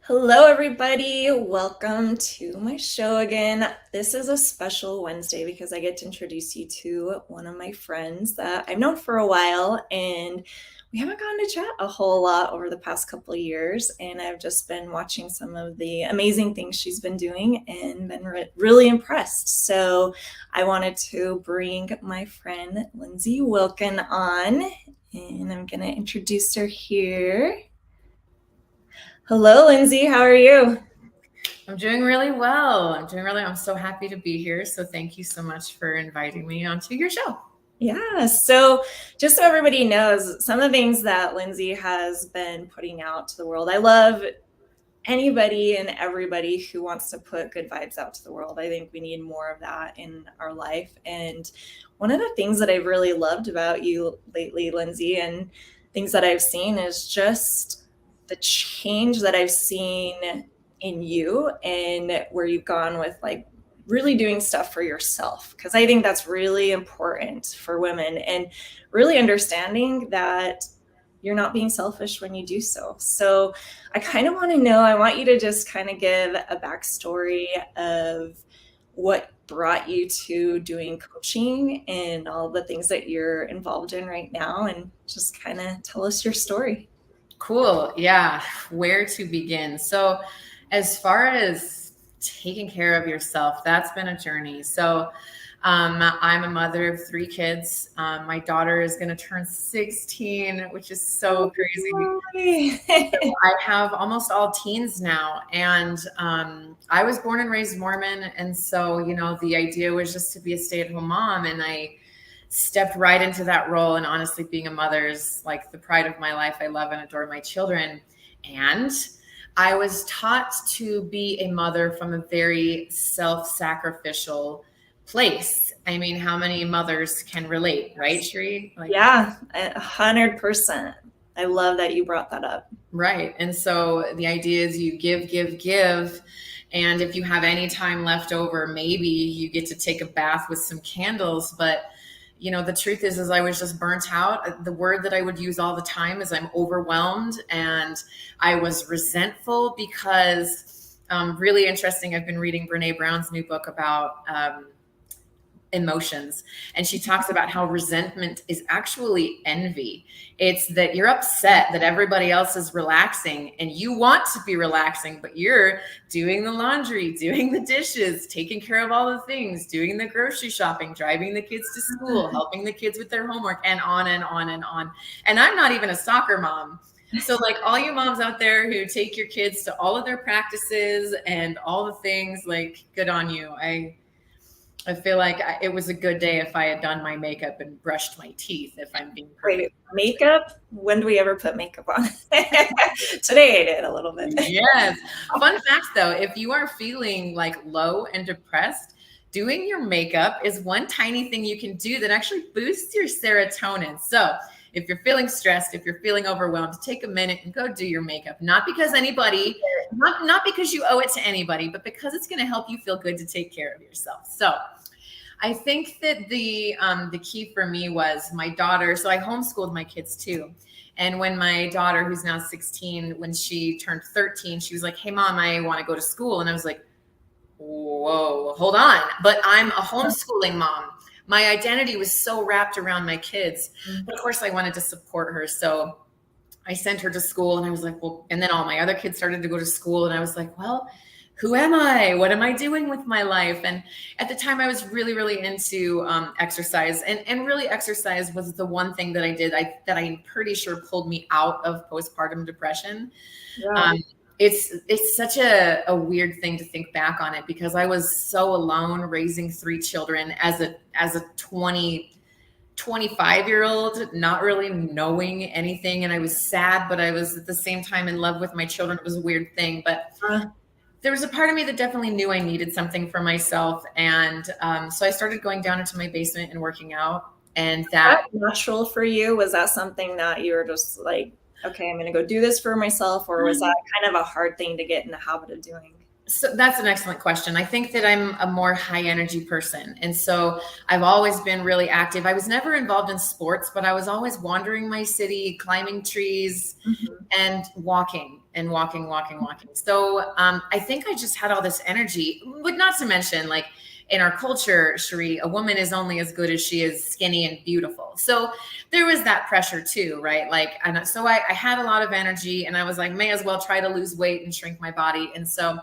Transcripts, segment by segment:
Hello, everybody. Welcome to my show again. This is a special Wednesday because I get to introduce you to one of my friends that I've known for a while, and we haven't gotten to chat a whole lot over the past couple of years. And I've just been watching some of the amazing things she's been doing and been really impressed. So I wanted to bring my friend Lyndsey Wilcken on, and I'm going to introduce her here. Hello, Lyndsey. How are you? I'm doing really well. I'm so happy to be here. So thank you so much for inviting me onto your show. Yeah, so just so everybody knows, some of the things that Lyndsey has been putting out to the world, I love anybody and everybody who wants to put good vibes out to the world. I think we need more of that in our life. And one of the things that I've really loved about you lately, Lyndsey, and things that I've seen is just the change that I've seen in you and where you've gone with like really doing stuff for yourself, because I think that's really important for women, and really understanding that you're not being selfish when you do so. So I kind of want to know, I want you to just kind of give a backstory of what brought you to doing coaching and all the things that you're involved in right now, and just kind of tell us your story. Cool. Yeah. Where to begin? So, as far as taking care of yourself, that's been a journey. So, I'm a mother of three kids. My daughter is going to turn 16, which is so crazy. I have almost all teens now. And I was born and raised Mormon. And so, the idea was just to be a stay-at-home mom. And I stepped right into that role. And honestly, being a mother is like the pride of my life. I love and adore my children. And I was taught to be a mother from a very self-sacrificial place. I mean, how many mothers can relate, right, Sheree? Yeah, 100%. I love that you brought that up. Right. And so the idea is you give, give, give. And if you have any time left over, maybe you get to take a bath with some candles. But the truth is I was just burnt out. The word that I would use all the time is I'm overwhelmed, and I was resentful because really interesting. I've been reading Brene Brown's new book about emotions, and she talks about how resentment is actually envy. It's that you're upset that everybody else is relaxing and you want to be relaxing, but you're doing the laundry, doing the dishes, taking care of all the things, doing the grocery shopping, driving the kids to school, helping the kids with their homework, and on and on and on. And I'm not even a soccer mom. So like all you moms out there who take your kids to all of their practices and all the things, like, good on you. I feel like it was a good day if I had done my makeup and brushed my teeth, if I'm being perfect. Wait, makeup? When do we ever put makeup on? Today I did a little bit. Yes. Fun fact though, if you are feeling like low and depressed, doing your makeup is one tiny thing you can do that actually boosts your serotonin. So if you're feeling stressed, if you're feeling overwhelmed, take a minute and go do your makeup. Not because not because you owe it to anybody, but because it's going to help you feel good to take care of yourself. So I think that the key for me was my daughter. So I homeschooled my kids too. And when my daughter, who's now 16, when she turned 13, she was like, "Hey mom, I want to go to school." And I was like, "Whoa, hold on." But I'm a homeschooling mom. My identity was so wrapped around my kids. But of course I wanted to support her. So I sent her to school, and I was like, well, and then all my other kids started to go to school, and I was like, well, who am I? What am I doing with my life? And at the time I was really, really into exercise, and really exercise was the one thing that I did that I'm pretty sure pulled me out of postpartum depression. Yeah. It's such a weird thing to think back on it, because I was so alone raising three children as a 25-year-old, not really knowing anything. And I was sad, but I was at the same time in love with my children. It was a weird thing, but there was a part of me that definitely knew I needed something for myself. And so I started going down into my basement and working out. And that natural for you? Was that something that you were just like, okay, I'm going to go do this for myself? Or was that kind of a hard thing to get in the habit of doing? So that's an excellent question. I think that I'm a more high energy person. And so I've always been really active. I was never involved in sports, but I was always wandering my city, climbing trees, Mhm. and walking and walking. So I think I just had all this energy, but not to mention, like in our culture, Cherie, a woman is only as good as she is skinny and beautiful. So there was that pressure too, right? Like, and so I had a lot of energy, and I was like, may as well try to lose weight and shrink my body. And so,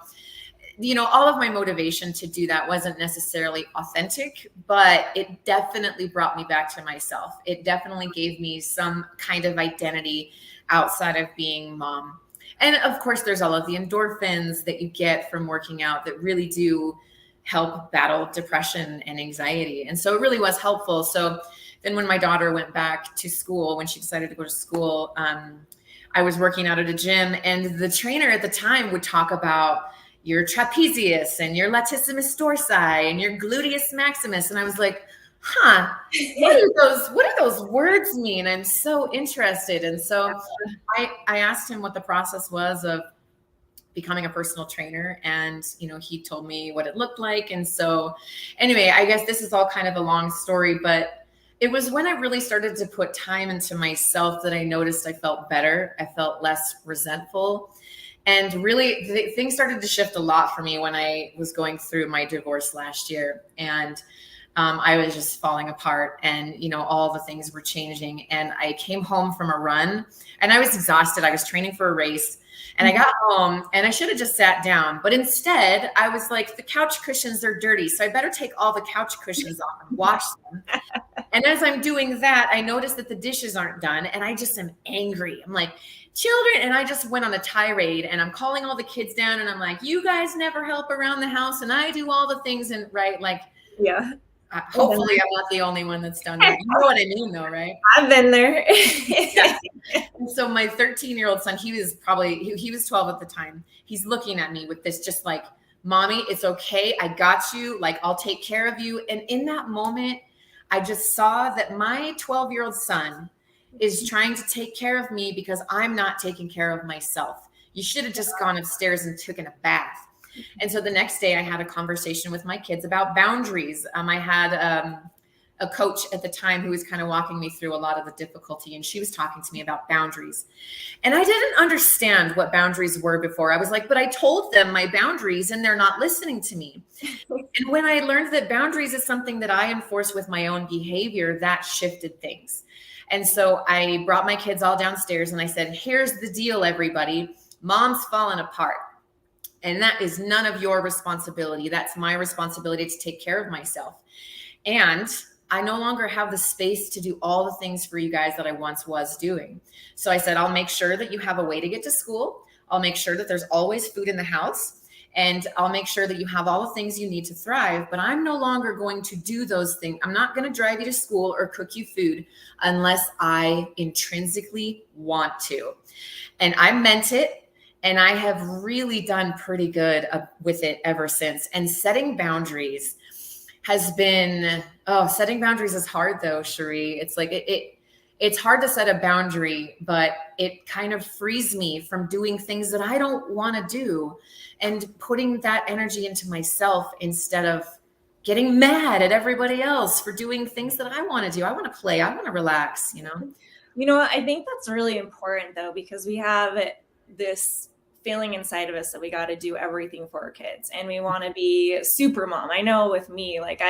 all of my motivation to do that wasn't necessarily authentic, but it definitely brought me back to myself. It definitely gave me some kind of identity outside of being mom. And of course, there's all of the endorphins that you get from working out that really do help battle depression and anxiety. And so it really was helpful. So then when my daughter went back to school, when she decided to go to school, I was working out at a gym, and the trainer at the time would talk about your trapezius and your latissimus dorsi and your gluteus maximus. And I was like, what do those words mean? I'm so interested. And so I asked him what the process was of becoming a personal trainer, and he told me what it looked like. And so anyway, I guess this is all kind of a long story, but it was when I really started to put time into myself that I noticed I felt better. I felt less resentful. And really, things started to shift a lot for me when I was going through my divorce last year. And I was just falling apart, and, all the things were changing. And I came home from a run, and I was exhausted. I was training for a race, and I got home, and I should have just sat down. But instead, I was like, the couch cushions are dirty, so I better take all the couch cushions off and wash them. And as I'm doing that, I noticed that the dishes aren't done, and I just am angry. I'm like, children. And I just went on a tirade, and I'm calling all the kids down, and I'm like, you guys never help around the house, and I do all the things. And right, like, Yeah. hopefully I'm not the only one that's done that. You know what I mean, though, right? I've been there. Yeah. And so my 13-year-old son, he was 12 at the time. He's looking at me with this, just like, mommy, it's okay. I got you. Like, I'll take care of you. And in that moment, I just saw that my 12-year-old son is trying to take care of me because I'm not taking care of myself. You should have just gone upstairs and taken a bath. And so the next day I had a conversation with my kids about boundaries. I had a coach at the time who was kind of walking me through a lot of the difficulty, and she was talking to me about boundaries. And I didn't understand what boundaries were before. I was like, but I told them my boundaries and they're not listening to me. And when I learned that boundaries is something that I enforce with my own behavior, that shifted things. And so I brought my kids all downstairs, and I said, here's the deal, everybody. Mom's fallen apart. And that is none of your responsibility. That's my responsibility to take care of myself. And I no longer have the space to do all the things for you guys that I once was doing. So I said, I'll make sure that you have a way to get to school. I'll make sure that there's always food in the house. And I'll make sure that you have all the things you need to thrive. But I'm no longer going to do those things. I'm not going to drive you to school or cook you food unless I intrinsically want to. And I meant it. And I have really done pretty good with it ever since. And setting boundaries has been, setting boundaries is hard though, Cherie. It's like, it's hard to set a boundary, but it kind of frees me from doing things that I don't want to do and putting that energy into myself instead of getting mad at everybody else for doing things that I want to do. I want to play. I want to relax, I think that's really important though, because we have this feeling inside of us that we got to do everything for our kids, and we want to be super mom. I know with me, like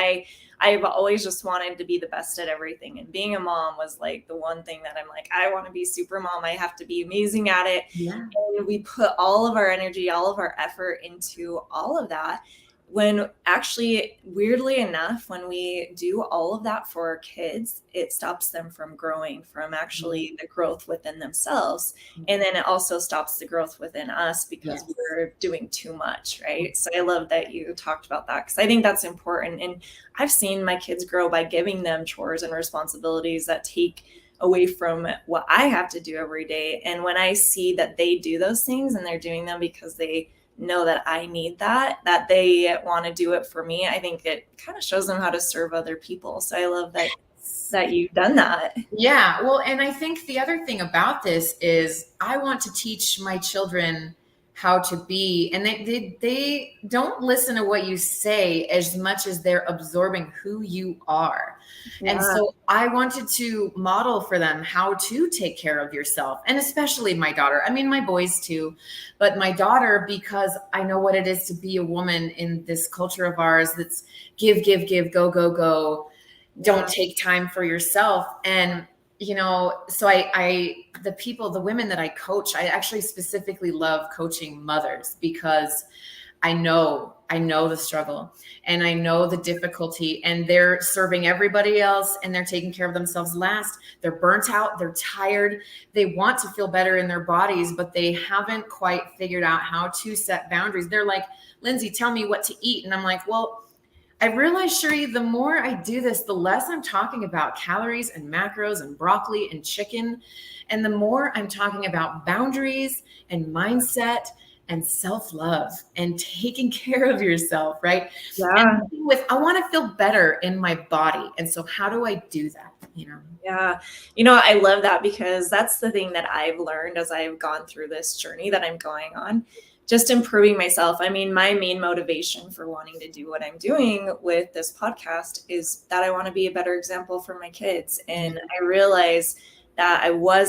I've always just wanted to be the best at everything, and being a mom was like the one thing that I'm like, I want to be super mom. I have to be amazing at it. Yeah. And we put all of our energy, all of our effort into all of that, when actually, weirdly enough, when we do all of that for our kids, it stops them from growing, from actually the growth within themselves. And then it also stops the growth within us because we're doing too much, right? So I love that you talked about that, because I think that's important. And I've seen my kids grow by giving them chores and responsibilities that take away from what I have to do every day. And when I see that they do those things and they're doing them because they know that I need that they want to do it for me, I think it kind of shows them how to serve other people. So I love that you've done that. Yeah. Well, and I think the other thing about this is I want to teach my children how to be, and they don't listen to what you say as much as they're absorbing who you are. And Yeah. so I wanted to model for them how to take care of yourself, and especially my daughter. I mean, my boys too, but my daughter, because I know what it is to be a woman in this culture of ours that's give, give, give, go, go, go. Don't take time for yourself. And so the women that I coach, I actually specifically love coaching mothers, because I know the struggle, and I know the difficulty, and they're serving everybody else, and they're taking care of themselves last. They're burnt out. They're tired. They want to feel better in their bodies, but they haven't quite figured out how to set boundaries. They're like, Lyndsey, tell me what to eat. And I'm like, well, I realize, Sheree, the more I do this, the less I'm talking about calories and macros and broccoli and chicken. And the more I'm talking about boundaries and mindset and self-love and taking care of yourself, right? Yeah. And I want to feel better in my body. And so how do I do that? Yeah. I love that, because that's the thing that I've learned as I've gone through this journey that I'm going on, just improving myself. I mean, my main motivation for wanting to do what I'm doing with this podcast is that I want to be a better example for my kids. And I realized that I was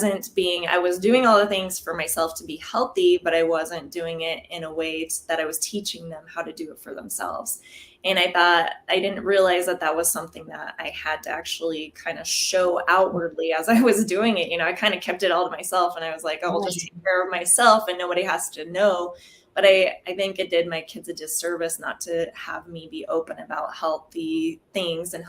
doing all the things for myself to be healthy, but I wasn't doing it in a way that I was teaching them how to do it for themselves. And I didn't realize that that was something that I had to actually kind of show outwardly as I was doing it. I kind of kept it all to myself, and I was like, oh, I'll just take care of myself and nobody has to know. But I think it did my kids a disservice not to have me be open about healthy things in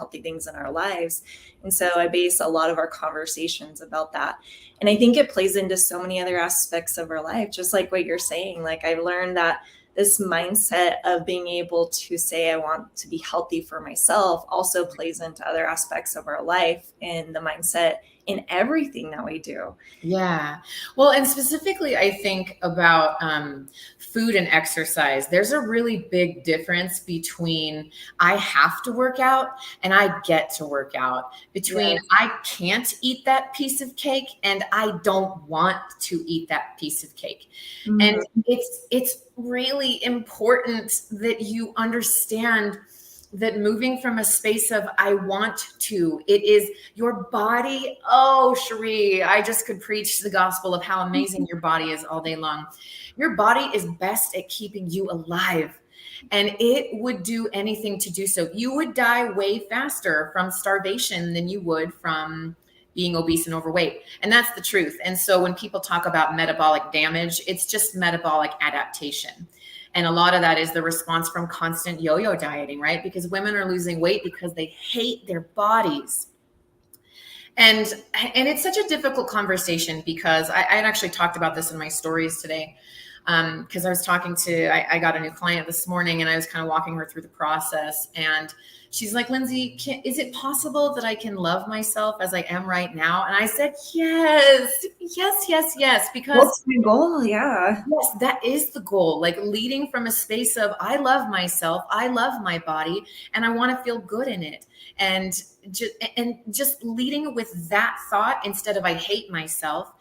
our lives. And so I base a lot of our conversations about that. And I think it plays into so many other aspects of our life, just like what you're saying. Like, I've learned that this mindset of being able to say I want to be healthy for myself also plays into other aspects of our life, and the mindset in everything that we do. Yeah. Well, and specifically, I think about food and exercise. There's a really big difference between I have to work out and I get to work out, between I can't eat that piece of cake and I don't want to eat that piece of cake. Mm-hmm. And it's really important that you understand that moving from a space of I want to, it is your body. Oh, Sheree, I just could preach the gospel of how amazing your body is all day long. Your body is best at keeping you alive, and it would do anything to do so. You would die way faster from starvation than you would from being obese and overweight. And that's the truth. And so when people talk about metabolic damage, it's just metabolic adaptation. And a lot of that is the response from constant yo-yo dieting, right? Because women are losing weight because they hate their bodies. And it's such a difficult conversation, because I had actually talked about this in my stories today. Because I was talking to, I got a new client this morning, and I was kind of walking her through the process. And she's like, Lyndsey, is it possible that I can love myself as I am right now? And I said, yes. Because what's the goal? Yeah. Yes, that is the goal. Like, leading from a space of I love myself, I love my body, and I want to feel good in it. And just leading with that thought instead of I hate myself.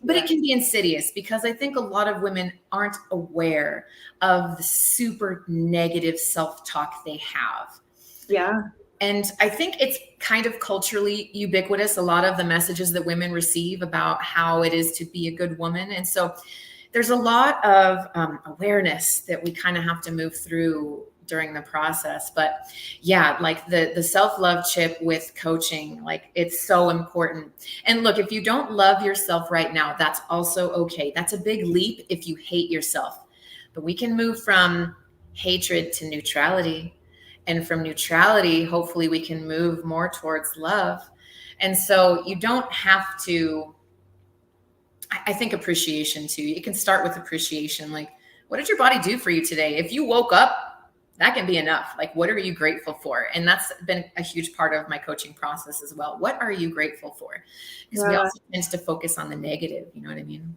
But it can be insidious, because I think a lot of women aren't aware of the super negative self-talk they have. Yeah. And I think it's kind of culturally ubiquitous, a lot of the messages that women receive about how it is to be a good woman. And so there's a lot of awareness that we kind of have to move through during the process. But yeah, like the self-love chip with coaching, like, it's so important. And look, if you don't love yourself right now, that's also okay. That's a big leap if you hate yourself. But we can move from hatred to neutrality. And from neutrality, hopefully we can move more towards love. And so you don't have to, I think appreciation too. You can start with appreciation. Like, what did your body do for you today? If you woke up, that can be enough. Like, what are you grateful for? And that's been a huge part of my coaching process as well. What are you grateful for? Because we also tend to focus on the negative. You know what I mean?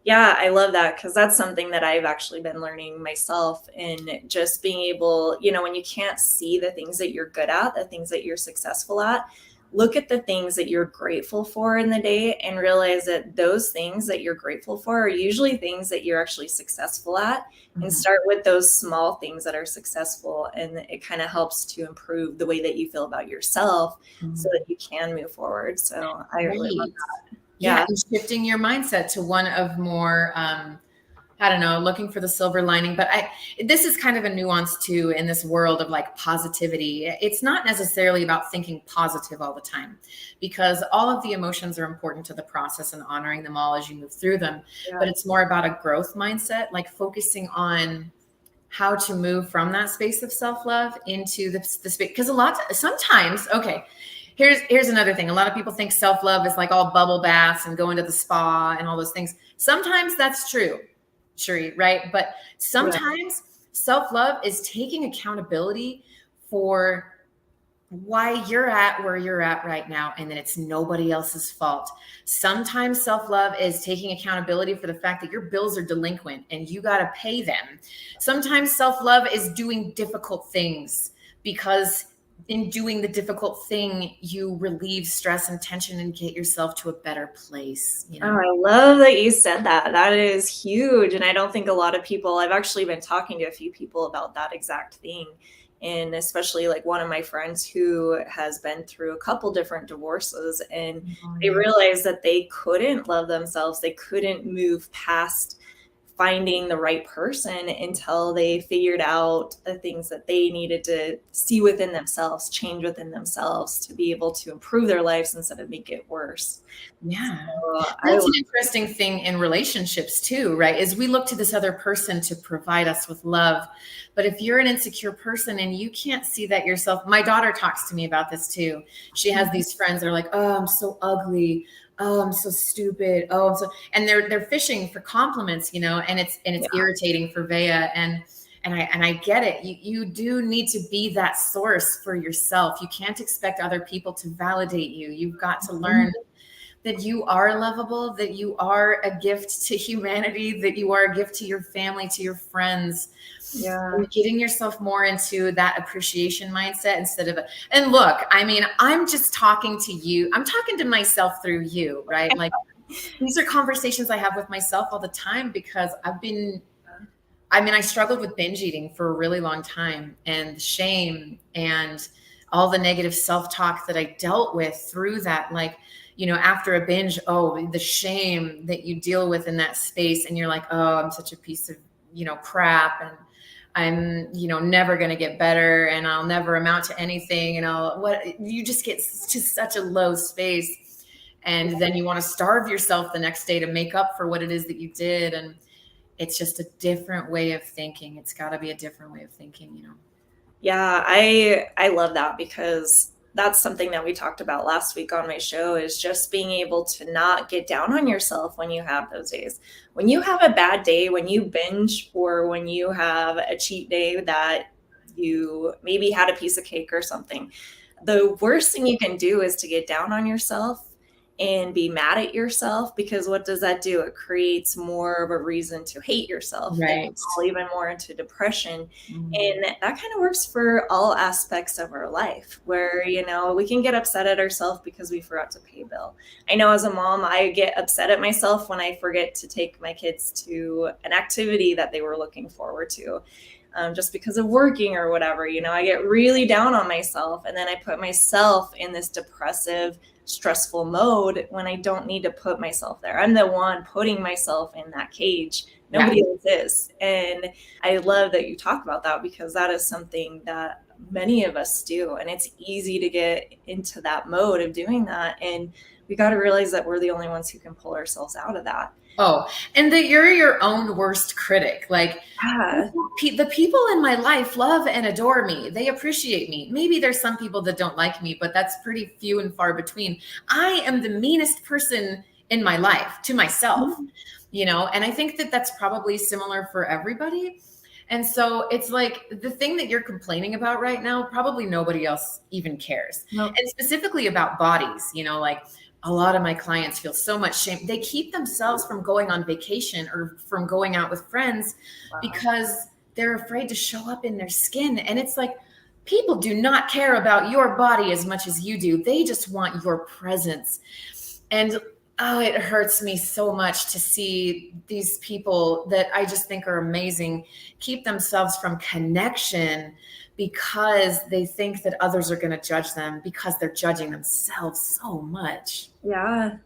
Yeah, I love that, because that's something that I've actually been learning myself, in just being able, when you can't see the things that you're good at, the things that you're successful at, look at the things that you're grateful for in the day and realize that those things that you're grateful for are usually things that you're actually successful at, and start with those small things that are successful. And it kind of helps to improve the way that you feel about yourself so that you can move forward. So I really love Right. that. Yeah, Yeah. and shifting your mindset to one of more, I don't know, looking for the silver lining. But this is kind of a nuance too in this world of like positivity. It's not necessarily about thinking positive all the time, because all of the emotions are important to the process and honoring them all as you move through them. Yeah. But it's more about a growth mindset, like focusing on how to move from that space of self-love into the space. Because sometimes, okay, here's another thing. A lot of people think self-love is like all bubble baths and going to the spa and all those things. Sometimes that's true, Sheree, right? But sometimes self-love is taking accountability for why you're at where you're at right now, and then it's nobody else's fault. Sometimes self-love is taking accountability for the fact that your bills are delinquent and you got to pay them. Sometimes self-love is doing difficult things, because in doing the difficult thing, you relieve stress and tension and get yourself to a better place, you know? Oh, I love that you said that. That is huge. And I don't think a lot of people, I've actually been talking to a few people about that exact thing. And especially like one of my friends who has been through a couple different divorces, and they realized that they couldn't love themselves. They couldn't move past finding the right person until they figured out the things that they needed to see within themselves, change within themselves to be able to improve their lives instead of make it worse. Yeah. So That's an interesting thing in relationships too, right? Is we look to this other person to provide us with love. But if you're an insecure person and you can't see that yourself, my daughter talks to me about this too. She has these friends that are like, oh, I'm so ugly. Oh, I'm so stupid. Oh, and they're fishing for compliments, you know, and it's irritating for Vea. And I get it. You do need to be that source for yourself. You can't expect other people to validate you. You've got to learn that you are lovable, that you are a gift to humanity, that you are a gift to your family, to your friends. Yeah. And getting yourself more into that appreciation mindset instead of, and look, I mean, I'm just talking to you. I'm talking to myself through you, right? Like these are conversations I have with myself all the time, because I struggled with binge eating for a really long time, and shame and all the negative self-talk that I dealt with through that. Like, you know, after a binge, oh, the shame that you deal with in that space. And you're like, oh, I'm such a piece of, you know, crap. And I'm, you know, never going to get better, and I'll never amount to anything. And you just get to such a low space. And then you want to starve yourself the next day to make up for what it is that you did. And it's just a different way of thinking. It's got to be a different way of thinking, you know? Yeah, I love that, because that's something that we talked about last week on my show, is just being able to not get down on yourself when you have those days. When you have a bad day, when you binge, or when you have a cheat day that you maybe had a piece of cake or something, the worst thing you can do is to get down on yourself and be mad at yourself, because what does that do? It creates more of a reason to hate yourself, Right. and fall even more into depression. And that kind of works for all aspects of our life, where, you know, we can get upset at ourselves because we forgot to pay a bill. I know as a mom, I get upset at myself when I forget to take my kids to an activity that they were looking forward to. Just because of working or whatever, you know, I get really down on myself, and then I put myself in this depressive, stressful mode when I don't need to put myself there. I'm the one putting myself in that cage. Nobody else is. And I love that you talk about that, because that is something that many of us do. And it's easy to get into that mode of doing that. And we got to realize that we're the only ones who can pull ourselves out of that. Oh, and that you're your own worst critic. Like, the people in my life love and adore me. They appreciate me. Maybe there's some people that don't like me, but that's pretty few and far between. I am the meanest person in my life to myself, you know, and I think that that's probably similar for everybody. And so it's like the thing that you're complaining about right now, probably nobody else even cares. And specifically about bodies, you know, like a lot of my clients feel so much shame. They keep themselves from going on vacation or from going out with friends because they're afraid to show up in their skin. And it's like, people do not care about your body as much as you do. They just want your presence. And oh, it hurts me so much to see these people that I just think are amazing keep themselves from connection because they think that others are going to judge them because they're judging themselves so much. Yeah.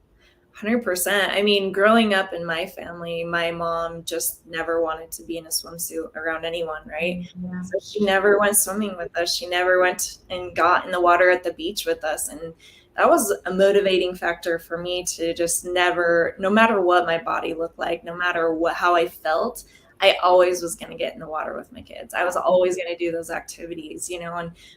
100%. I mean, growing up in my family, my mom just never wanted to be in a swimsuit around anyone, right? Yeah. So she never went swimming with us. She never went and got in the water at the beach with us. And that was a motivating factor for me to just never, no matter what my body looked like, no matter how I felt, I always was going to get in the water with my kids. I was always going to do those activities,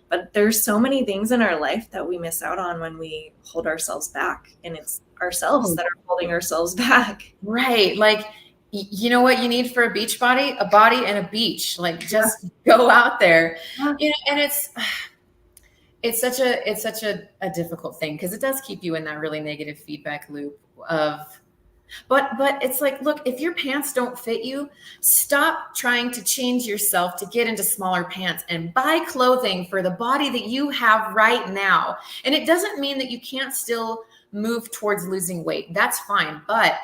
but there's so many things in our life that we miss out on when we hold ourselves back, and it's ourselves that are holding ourselves back. Right. Like, you know what you need for a beach body? A body and a beach. Like, just go out there. And it's such a difficult thing because it does keep you in that really negative feedback loop of, but it's like, look, if your pants don't fit you, stop trying to change yourself to get into smaller pants and buy clothing for the body that you have right now. And it doesn't mean that you can't still move towards losing weight. That's fine. But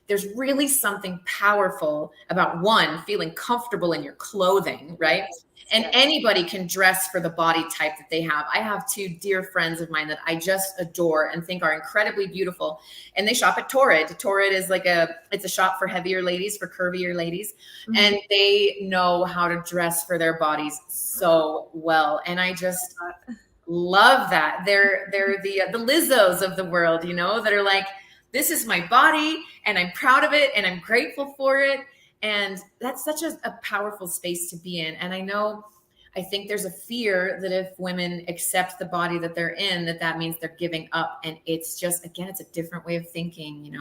there's really something powerful about, one, feeling comfortable in your clothing, right? And anybody can dress for the body type that they have. I have two dear friends of mine that I just adore and think are incredibly beautiful. And they shop at Torrid. Torrid is it's a shop for heavier ladies, for curvier ladies. Mm-hmm. And they know how to dress for their bodies so well. And I just love that. They're the Lizzos of the world, that are like, this is my body and I'm proud of it and I'm grateful for it. And that's such a powerful space to be in. And I think there's a fear that if women accept the body that they're in, that means they're giving up. And it's just, again, it's a different way of thinking,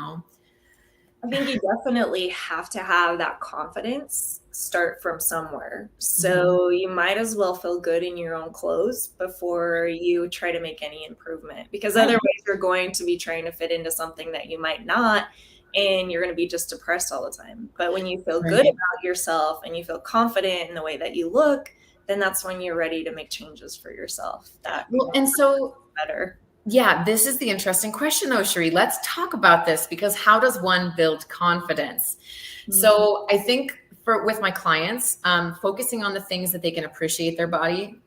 I think you definitely have to have that confidence start from somewhere. So you might as well feel good in your own clothes before you try to make any improvement, because otherwise you're going to be trying to fit into something that you might not. And you're going to be just depressed all the time. But when you feel good about yourself and you feel confident in the way that you look, then that's when you're ready to make changes for yourself. And so better. Yeah, this is the interesting question though, Cherie. Let's talk about this, because how does one build confidence? Mm-hmm. So I think with my clients, focusing on the things that they can appreciate their body,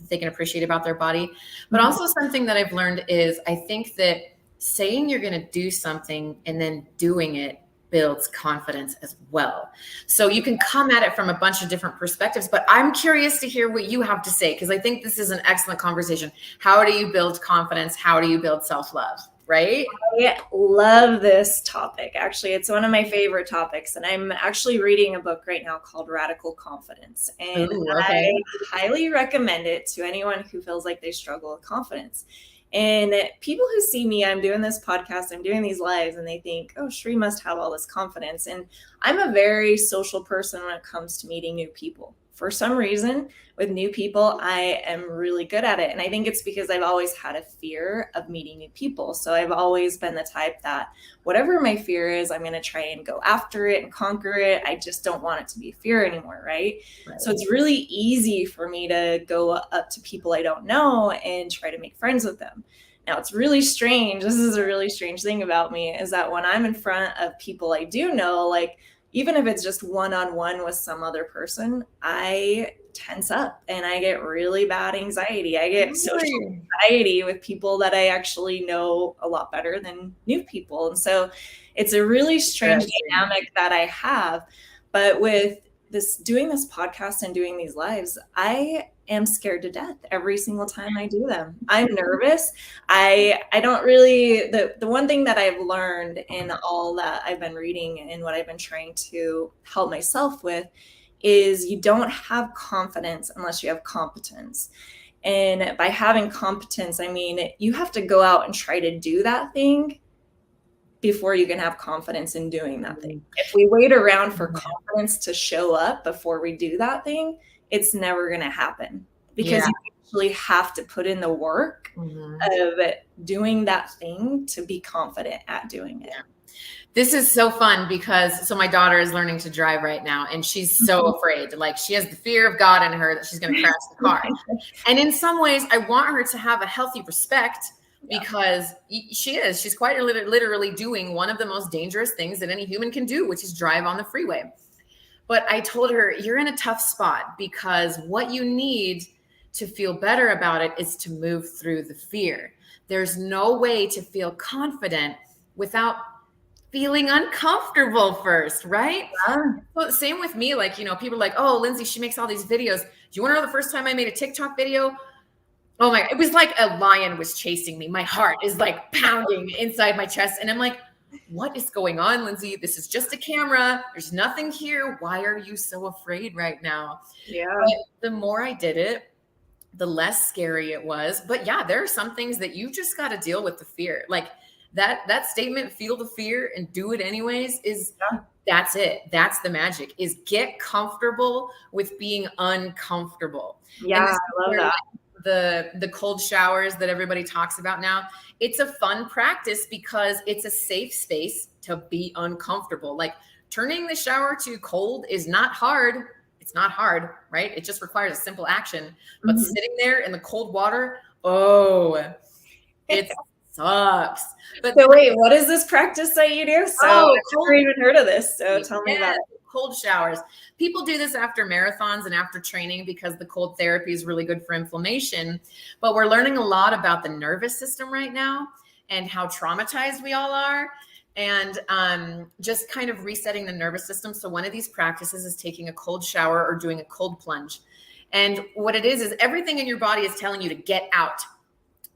they can appreciate about their body. But also something that I've learned is, I think that saying you're going to do something and then doing it builds confidence as well. So you can come at it from a bunch of different perspectives, but I'm curious to hear what you have to say, because I think this is an excellent conversation. How do you build confidence? How do you build self-love? Right? I love this topic. Actually, it's one of my favorite topics. And I'm actually reading a book right now called Radical Confidence. And I highly recommend it to anyone who feels like they struggle with confidence. And people who see me, I'm doing this podcast, I'm doing these lives, and they think, oh, Cherie must have all this confidence. And I'm a very social person when it comes to meeting new people. For some reason, with new people, I am really good at it. And I think it's because I've always had a fear of meeting new people. So I've always been the type that whatever my fear is, I'm going to try and go after it and conquer it. I just don't want it to be fear anymore, right? So it's really easy for me to go up to people I don't know and try to make friends with them. Now, it's really strange. This is a really strange thing about me, is that when I'm in front of people I do know, like, even if it's just one-on-one with some other person, I tense up and I get really bad anxiety. I get social anxiety with people that I actually know a lot better than new people. And so it's a really strange dynamic that I have. But with doing this podcast and doing these lives, I am scared to death every single time I do them. I'm nervous. I don't really, the one thing that I've learned in all that I've been reading and what I've been trying to help myself with is you don't have confidence unless you have competence. And by having competence, I mean, you have to go out and try to do that thing before you can have confidence in doing that thing. If we wait around for confidence to show up before we do that thing, it's never going to happen, because you actually have to put in the work of doing that thing to be confident at doing it. This is so fun because my daughter is learning to drive right now, and she's so afraid. Like, she has the fear of God in her that she's going to crash the car. And in some ways, I want her to have a healthy respect, because she's quite literally doing one of the most dangerous things that any human can do, which is drive on the freeway. But I told her, you're in a tough spot, because what you need to feel better about it is to move through the fear. There's no way to feel confident without feeling uncomfortable first, right? Yeah. Well, same with me. Like, people are like, oh, Lyndsey, she makes all these videos. Do you want to know the first time I made a TikTok video? Oh my, it was like a lion was chasing me. My heart is like pounding inside my chest. And I'm like, what is going on, Lyndsey? This is just a camera. There's nothing here. Why are you so afraid right now? Yeah. But the more I did it, the less scary it was. But yeah, there are some things that you just got to deal with the fear. Like that statement, feel the fear and do it anyways, that's it. That's the magic, is get comfortable with being uncomfortable. Yeah, I love that. The cold showers that everybody talks about now, it's a fun practice because it's a safe space to be uncomfortable. Like, turning the shower to cold is not hard. It's not hard, right? It just requires a simple action. But sitting there in the cold water, it sucks. But so wait, what is this practice that you do? So I've never even heard of this. So tell me about it. Cold showers. People do this after marathons and after training because the cold therapy is really good for inflammation. But we're learning a lot about the nervous system right now and how traumatized we all are, and just kind of resetting the nervous system. So one of these practices is taking a cold shower or doing a cold plunge. And what it is everything in your body is telling you to get out.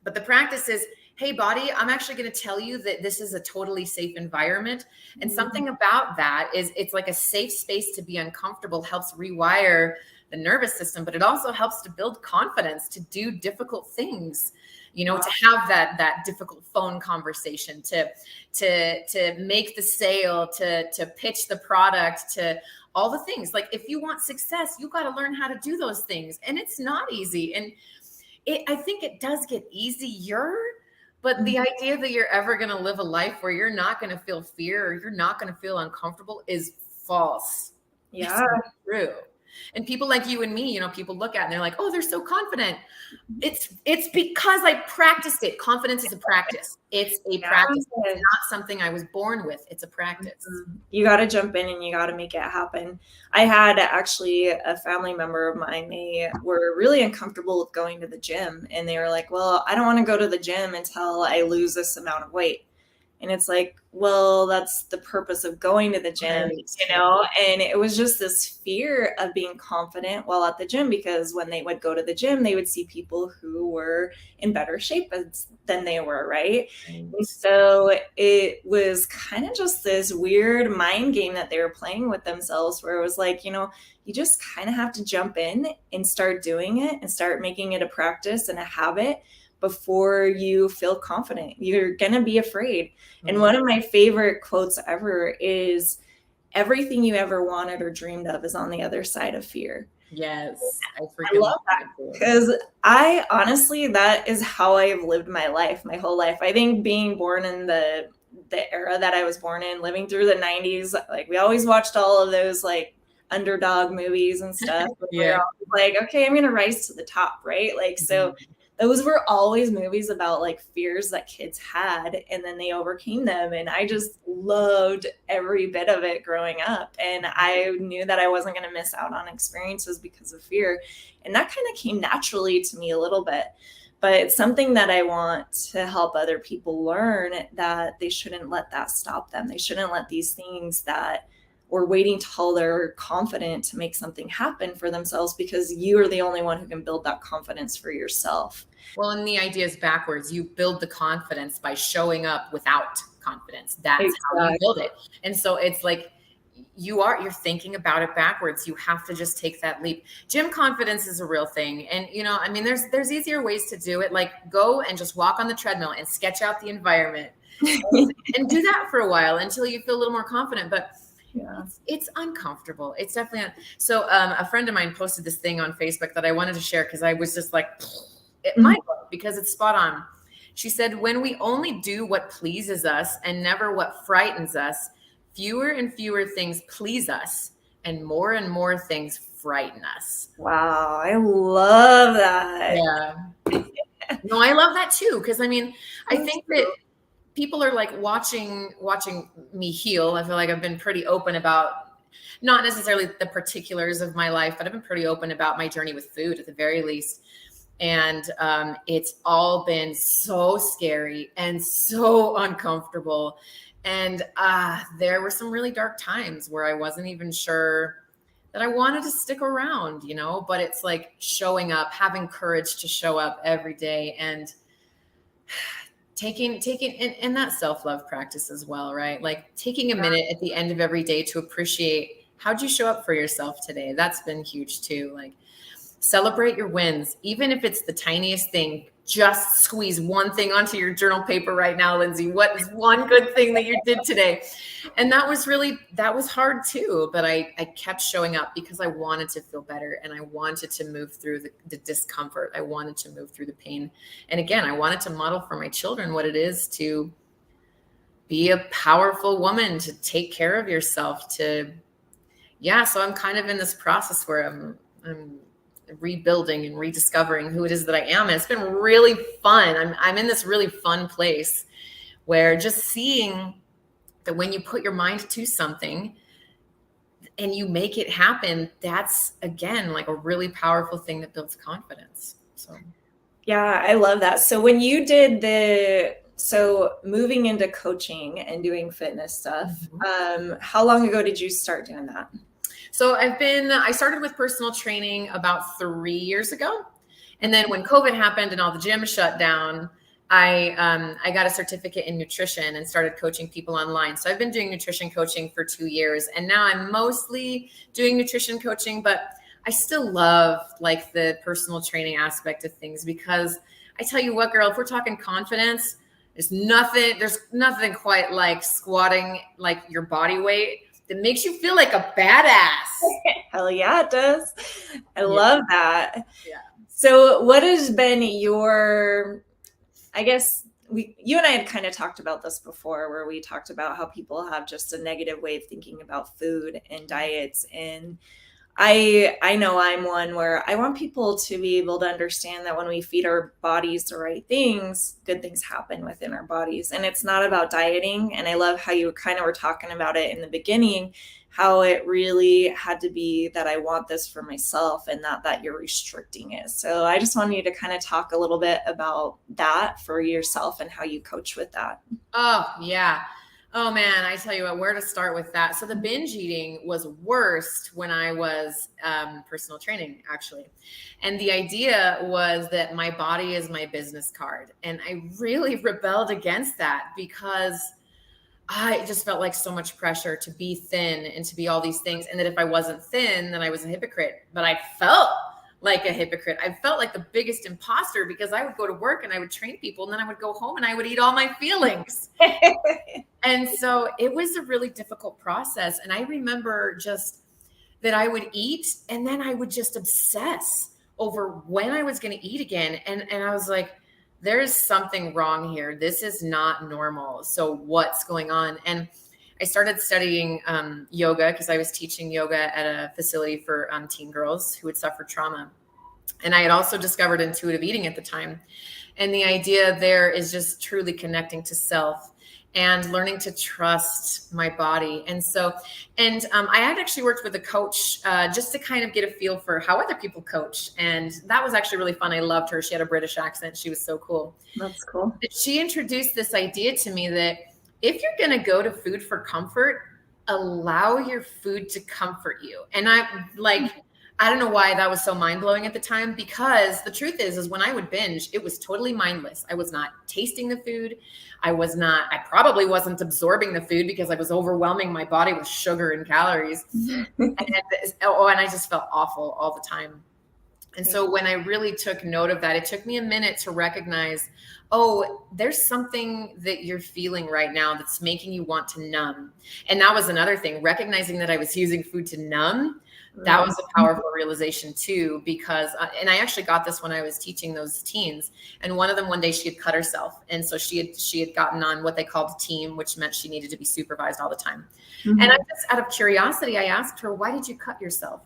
But the practice is, hey, body, I'm actually going to tell you that this is a totally safe environment. And something about that is it's like a safe space to be uncomfortable, helps rewire the nervous system, but it also helps to build confidence to do difficult things, to have that difficult phone conversation, to make the sale, to pitch the product, to all the things. Like, if you want success, you got to learn how to do those things. And it's not easy. And I think it does get easier. But the idea that you're ever going to live a life where you're not going to feel fear or you're not going to feel uncomfortable is false. Yeah. It's not true. And people like you and me, people look at it and they're like, oh, they're so confident. It's because I practiced it. Confidence is a practice. It's a practice. It's not something I was born with. It's a practice. You got to jump in and you got to make it happen. I had actually a family member of mine, they were really uncomfortable with going to the gym. And they were like, well, I don't want to go to the gym until I lose this amount of weight. And it's like, well, that's the purpose of going to the gym, And it was just this fear of being confident while at the gym, because when they would go to the gym, they would see people who were in better shape than they were, right? And so it was kind of just this weird mind game that they were playing with themselves, where it was like, you just kind of have to jump in and start doing it and start making it a practice and a habit before you feel confident. You're going to be afraid. And one of my favorite quotes ever is, everything you ever wanted or dreamed of is on the other side of fear. Yes. I love that, because I honestly, that is how I have lived my life, my whole life. I think being born in the era that I was born in, living through the 90s, like, we always watched all of those like underdog movies and stuff. We're like, okay, I'm going to rise to the top, right? Like, so those were always movies about like fears that kids had, and then they overcame them. And I just loved every bit of it growing up. And I knew that I wasn't going to miss out on experiences because of fear. And that kind of came naturally to me a little bit. But it's something that I want to help other people learn, that they shouldn't let that stop them. They shouldn't let these things that or waiting till they're confident to make something happen for themselves, because you are the only one who can build that confidence for yourself. Well, and the idea is backwards. You build the confidence by showing up without confidence. That's how you build it. And so it's like, you're thinking about it backwards. You have to just take that leap. Gym confidence is a real thing. And, there's easier ways to do it. Like, go and just walk on the treadmill and sketch out the environment and do that for a while until you feel a little more confident. But it's uncomfortable. It's definitely so. A friend of mine posted this thing on Facebook that I wanted to share, because I was just like, mind blowing, because it's spot on. She said, when we only do what pleases us and never what frightens us, fewer and fewer things please us and more things frighten us. Wow, I love that. Yeah. No, I love that too. Cause I mean, I think that people are like watching me heal. I feel like I've been pretty open about not necessarily the particulars of my life, but I've been pretty open about my journey with food at the very least. And it's all been so scary and so uncomfortable. And there were some really dark times where I wasn't even sure that I wanted to stick around, you know, but it's like showing up, having courage to show up every day and taking and that self-love practice as well, right? Like taking a minute at the end of every day to appreciate how'd you show up for yourself today. That's been huge too. Like celebrate your wins, even if it's the tiniest thing. Just squeeze one thing onto your journal paper right now, Lyndsey. What is one good thing that you did today? And that was hard too. But I kept showing up because I wanted to feel better and I wanted to move through the discomfort. I wanted to move through the pain. And again, I wanted to model for my children what it is to be a powerful woman, to take care of yourself, so I'm kind of in this process where I'm rebuilding and rediscovering who it is that I am. And it's been really fun. I'm in this really fun place where just seeing that when you put your mind to something and you make it happen, that's again, like a really powerful thing that builds confidence. So, yeah, I love that. So when you did moving into coaching and doing fitness stuff, how long ago did you start doing that? So I started with personal training about 3 years ago. And then when COVID happened and all the gyms shut down, I got a certificate in nutrition and started coaching people online. So I've been doing nutrition coaching for 2 years, and now I'm mostly doing nutrition coaching, but I still love like the personal training aspect of things, because I tell you what, girl, if we're talking confidence, there's nothing quite like squatting like your body weight that makes you feel like a badass. Hell yeah, it does. I love that. Yeah. So what has been I guess you and I had kind of talked about this before, where we talked about how people have just a negative way of thinking about food and diets. And I know I'm one where I want people to be able to understand that when we feed our bodies the right things, good things happen within our bodies. And it's not about dieting. And I love how you kind of were talking about it in the beginning, how it really had to be that I want this for myself and not that you're restricting it. So I just wanted you to kind of talk a little bit about that for yourself and how you coach with that. Oh, yeah. Oh man, I tell you what, where to start with that. So the binge eating was worst when I was personal training, actually. And the idea was that my body is my business card. And I really rebelled against that because I just felt like so much pressure to be thin and to be all these things. And that if I wasn't thin, then I was a hypocrite. But I felt like a hypocrite. I felt like the biggest imposter, because I would go to work and I would train people, and then I would go home and I would eat all my feelings. And so it was a really difficult process. And I remember just that I would eat and then I would just obsess over when I was going to eat again. And I was like, there is something wrong here. This is not normal. So what's going on? And I started studying yoga, because I was teaching yoga at a facility for teen girls who had suffered trauma. And I had also discovered intuitive eating at the time. And the idea there is just truly connecting to self and learning to trust my body. And so, I had actually worked with a coach just to kind of get a feel for how other people coach. And that was actually really fun. I loved her. She had a British accent. She was so cool. That's cool. But she introduced this idea to me that if you're going to go to food for comfort, allow your food to comfort you. And I'm like, I don't know why that was so mind-blowing at the time, because the truth is when I would binge, it was totally mindless. I was not tasting the food. I probably wasn't absorbing the food because I was overwhelming my body with sugar and calories. And I just felt awful all the time. And so when I really took note of that, it took me a minute to recognize, oh, there's something that you're feeling right now that's making you want to numb. And that was another thing, recognizing that I was using food to numb. That was a powerful realization too, because, and I actually got this when I was teaching those teens, and one of them, one day she had cut herself. And so she had gotten on what they called team, which meant she needed to be supervised all the time. And I just, out of curiosity, I asked her, why did you cut yourself?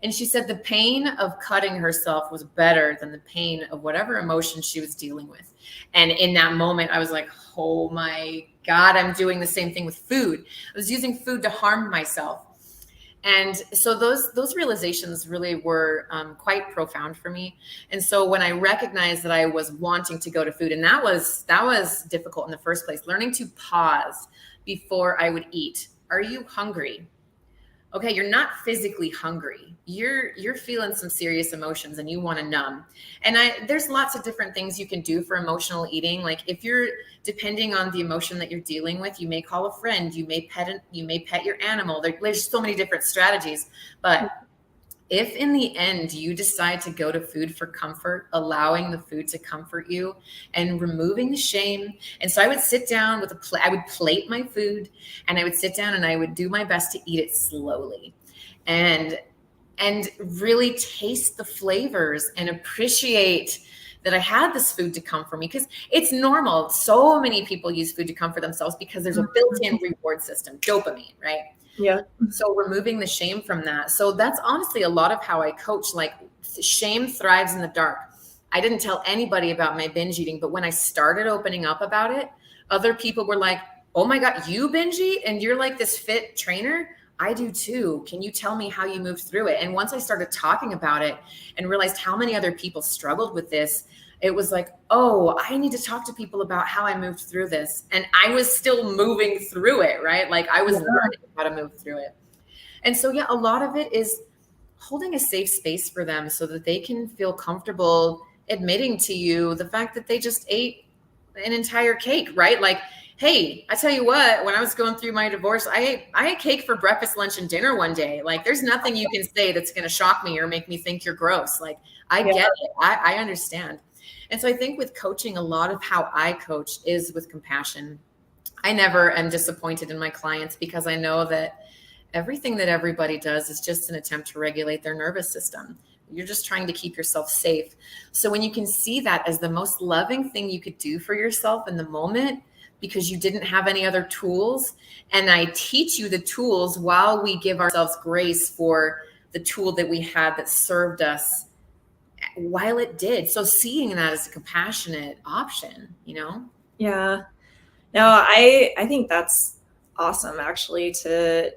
And she said the pain of cutting herself was better than the pain of whatever emotion she was dealing with. And in that moment, I was like, oh my God, I'm doing the same thing with food. I was using food to harm myself. And so those realizations really were quite profound for me. And so when I recognized that I was wanting to go to food, and that was difficult in the first place, learning to pause before I would eat. Are you hungry? Okay, you're not physically hungry. You're feeling some serious emotions and you want to numb. And there's lots of different things you can do for emotional eating. Like if you're depending on the emotion that you're dealing with, you may call a friend, you may pet your animal. There's so many different strategies. But if in the end you decide to go to food for comfort, allowing the food to comfort you and removing the shame. And so I would sit down with I would plate my food and I would sit down and I would do my best to eat it slowly and really taste the flavors and appreciate that I had this food to comfort me, because it's normal. So many people use food to comfort themselves because there's a built-in reward system, dopamine, right? Yeah. So removing the shame from that. So that's honestly a lot of how I coach. Like shame thrives in the dark. I didn't tell anybody about my binge eating, but when I started opening up about it, other people were like, oh my God, you binge eat and you're like this fit trainer? I do too. Can you tell me how you moved through it? And once I started talking about it and realized how many other people struggled with this, it was like, oh, I need to talk to people about how I moved through this. And I was still moving through it, right? Like I was learning how to move through it. And so, yeah, a lot of it is holding a safe space for them so that they can feel comfortable admitting to you the fact that they just ate an entire cake, right? Like, hey, I tell you what, when I was going through my divorce, I ate cake for breakfast, lunch, and dinner one day. Like there's nothing you can say that's going to shock me or make me think you're gross. Like I get it. I understand. And so I think with coaching, a lot of how I coach is with compassion. I never am disappointed in my clients because I know that everything that everybody does is just an attempt to regulate their nervous system. You're just trying to keep yourself safe. So when you can see that as the most loving thing you could do for yourself in the moment, because you didn't have any other tools, and I teach you the tools while we give ourselves grace for the tool that we had that served us while it did. So seeing that as a compassionate option, you know? Yeah. No, I think that's awesome. Actually,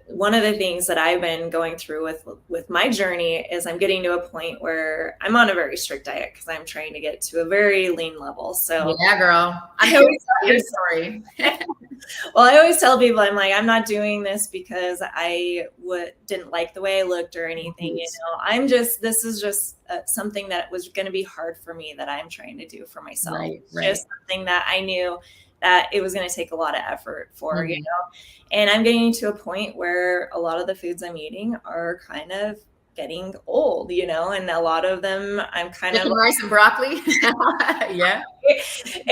one of the things that I've been going through with my journey is I'm getting to a point where I'm on a very strict diet because I'm trying to get to a very lean level. So yeah, girl, I'm curious about your story. Well, I always tell people, I'm like, I'm not doing this because I didn't like the way I looked or anything. You know, this is just something that was going to be hard for me that I'm trying to do for myself. Right. Just something that I knew that it was going to take a lot of effort for, you know, and I'm getting to a point where a lot of the foods I'm eating are kind of getting old, you know, and a lot of them I'm kind of rice and broccoli. Yeah.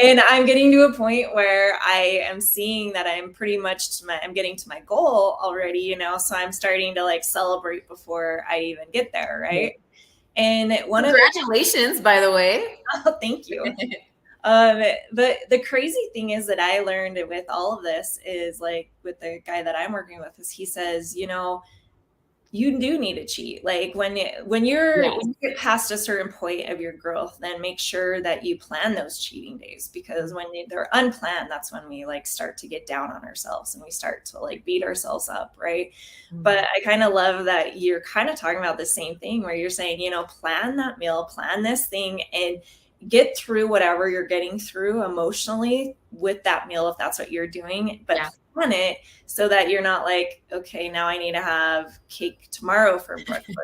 And I'm getting to a point where I am seeing that I'm pretty much I'm getting to my goal already, you know, so I'm starting to like celebrate before I even get there. Right. And congratulations, by the way. Oh, thank you. But the crazy thing is that I learned with all of this is like with the guy that I'm working with is he says, you know, you do need to cheat. Like when you get past a certain point of your growth, then make sure that you plan those cheating days, because when they're unplanned, that's when we like start to get down on ourselves and we start to like beat ourselves up. Right. Mm-hmm. But I kind of love that you're kind of talking about the same thing where you're saying, you know, plan that meal, plan this thing, and get through whatever you're getting through emotionally with that meal, if that's what you're doing, but plan it so that you're not like, okay, now I need to have cake tomorrow for breakfast.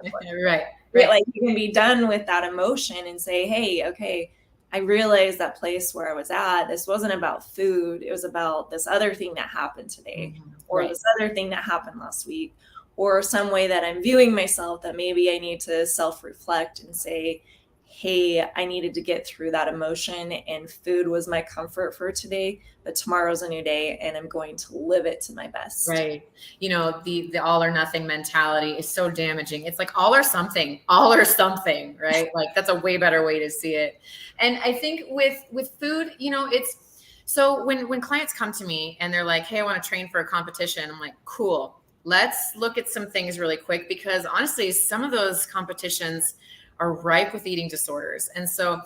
Right. Like you can be done with that emotion and say, hey, okay, I realized that place where I was at, this wasn't about food. It was about this other thing that happened today, or this other thing that happened last week, or some way that I'm viewing myself that maybe I need to self-reflect and say, hey, I needed to get through that emotion, and food was my comfort for today, but tomorrow's a new day and I'm going to live it to my best. Right. You know, the all or nothing mentality is so damaging. It's like all or something, right? Like that's a way better way to see it. And I think with food, you know, it's so when clients come to me and they're like, "Hey, I want to train for a competition." I'm like, "Cool. Let's look at some things really quick because honestly, some of those competitions are ripe with eating disorders." And so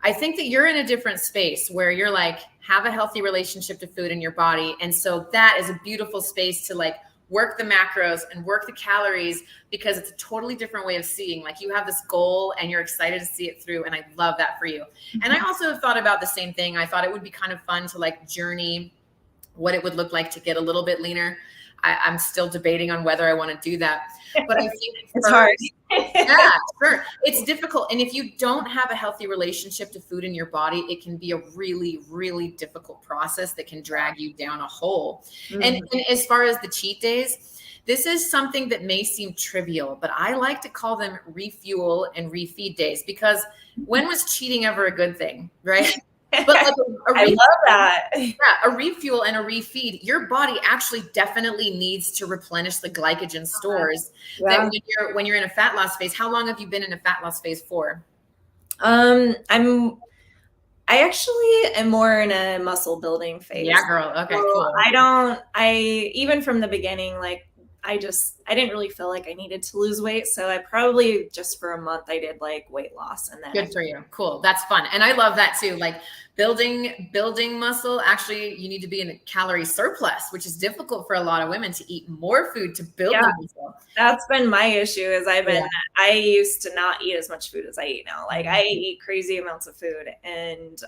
I think that you're in a different space where you're like, have a healthy relationship to food in your body. And so that is a beautiful space to like work the macros and work the calories because it's a totally different way of seeing. Like you have this goal and you're excited to see it through. And I love that for you. And I also have thought about the same thing. I thought it would be kind of fun to like journey what it would look like to get a little bit leaner. I'm still debating on whether I want to do that, but I think it's hard. Yeah, sure. It's difficult. And if you don't have a healthy relationship to food in your body, it can be a really, really difficult process that can drag you down a hole. And as far as the cheat days, this is something that may seem trivial, but I like to call them refuel and refeed days because when was cheating ever a good thing, right? But like I love that. Yeah, a refuel and a refeed, your body actually definitely needs to replenish the glycogen stores that when you're in a fat loss phase. How long have you been in a fat loss phase for? I actually am more in a muscle building phase. Yeah, girl. Okay, so cool. Even from the beginning, like I didn't really feel like I needed to lose weight. So I probably just for a month, I did like weight loss and then. Good for you. Cool. That's fun. And I love that too. Like building muscle, actually you need to be in a calorie surplus, which is difficult for a lot of women to eat more food to build the muscle. That's been my issue is I used to not eat as much food as I eat now. Like I eat crazy amounts of food and